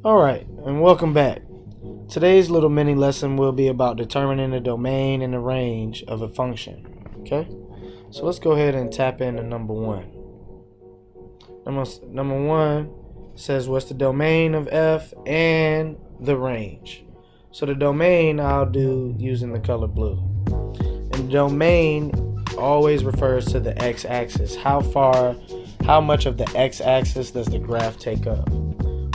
Alright, and welcome back. Today's little mini lesson will be about determining the domain and the range of a function. Okay? So let's go ahead and tap into number one. Number one says what's the domain of f and the range. So the domain I'll do using the color blue. And the domain always refers to the x-axis. How much of the x-axis does the graph take up?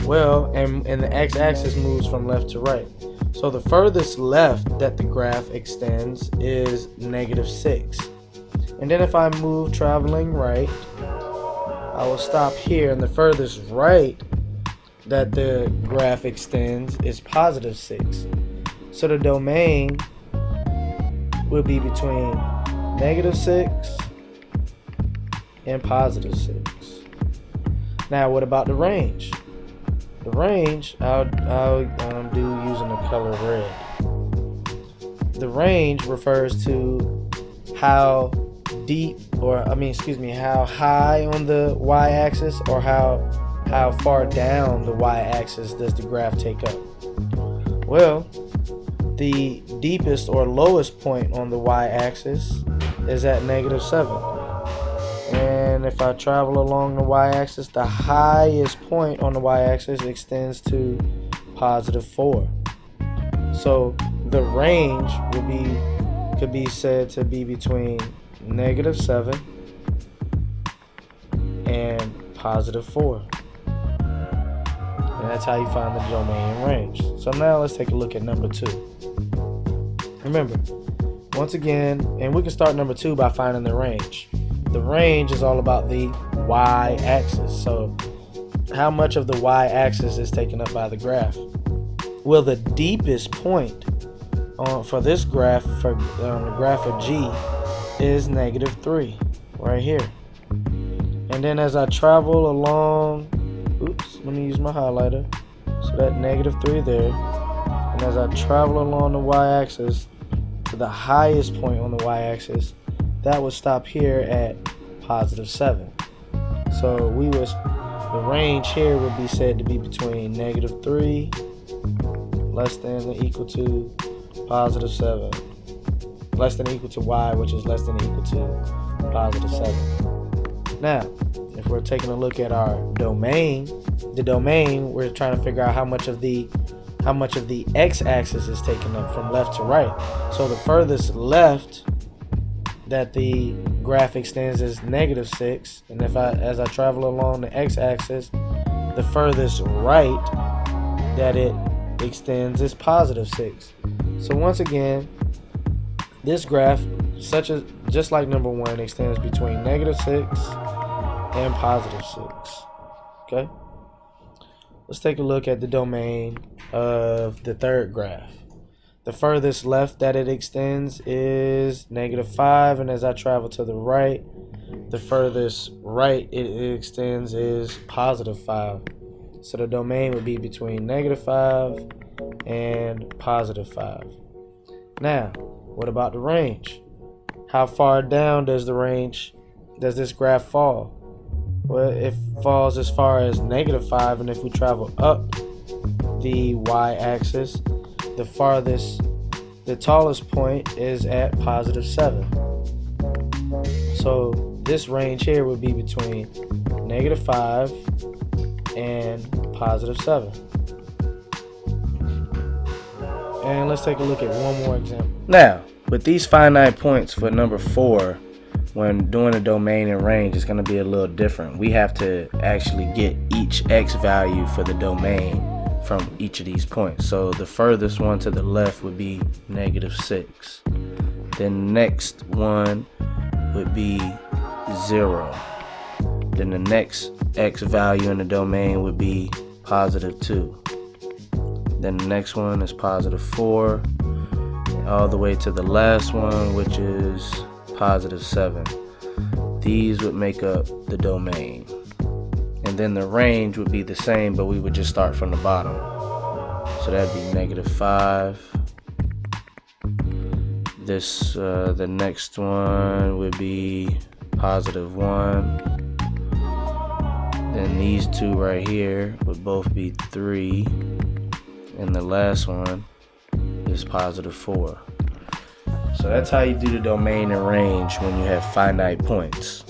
Well, and the x-axis moves from left to right. So the furthest left that the graph extends is -6. And then if I move traveling right, I will stop here, and the furthest right that the graph extends is +6. So the domain will be between -6 and +6. Now what about the range? The range I'll do using the color red. The range refers to how deep, how high on the y-axis, or how far down the y-axis does the graph take up. Well, the deepest or lowest point on the y-axis is at -7. And if I travel along the y-axis, the highest point on the y-axis extends to +4. So the range could be said to be between -7 and +4. And that's how you find the domain and range. So now let's take a look at number two. Remember, once again, and we can start number two by finding the range. The range is all about the y-axis. So how much of the y-axis is taken up by the graph? Well, the deepest point for this graph, for the graph of G, is -3 right here. And then as I travel along, let me use my highlighter. So that -3 there. And as I travel along the y-axis to the highest point on the y-axis, that would stop here at +7. So the range here would be said to be between -3 less than or equal to +7, less than or equal to y, which is less than or equal to +7. Now, if we're taking a look at our domain, the domain, we're trying to figure out how much of the x-axis is taken up from left to right. So the furthest left that the graph extends is -6, and as I travel along the x-axis, the furthest right that it extends is +6. So once again, this graph, just like number one, extends between -6 and +6. Okay, let's take a look at the domain of the third graph. The furthest left that it extends is -5, and as I travel to the right, the furthest right it extends is +5. So the domain would be between -5 and +5. Now, what about the range? How far down does this graph fall? Well, it falls as far as -5, and if we travel up the y-axis, the tallest point is at +7. So this range here would be between -5 and +7. And let's take a look at one more example. Now, with these finite points for number 4, when doing a domain and range, it's going to be a little different. We have to actually get each x value for the domain from each of these points. So the furthest one to the left would be -6. Then the next one would be 0. Then the next x value in the domain would be +2. Then the next one is +4, all the way to the last one, which is +7. These would make up the domain. And then the range would be the same, but we would just start from the bottom. So that'd be -5. The next one would be +1. Then then these two right here would both be 3, and the last one is positive 4. So that's how you do the domain and range when you have finite points.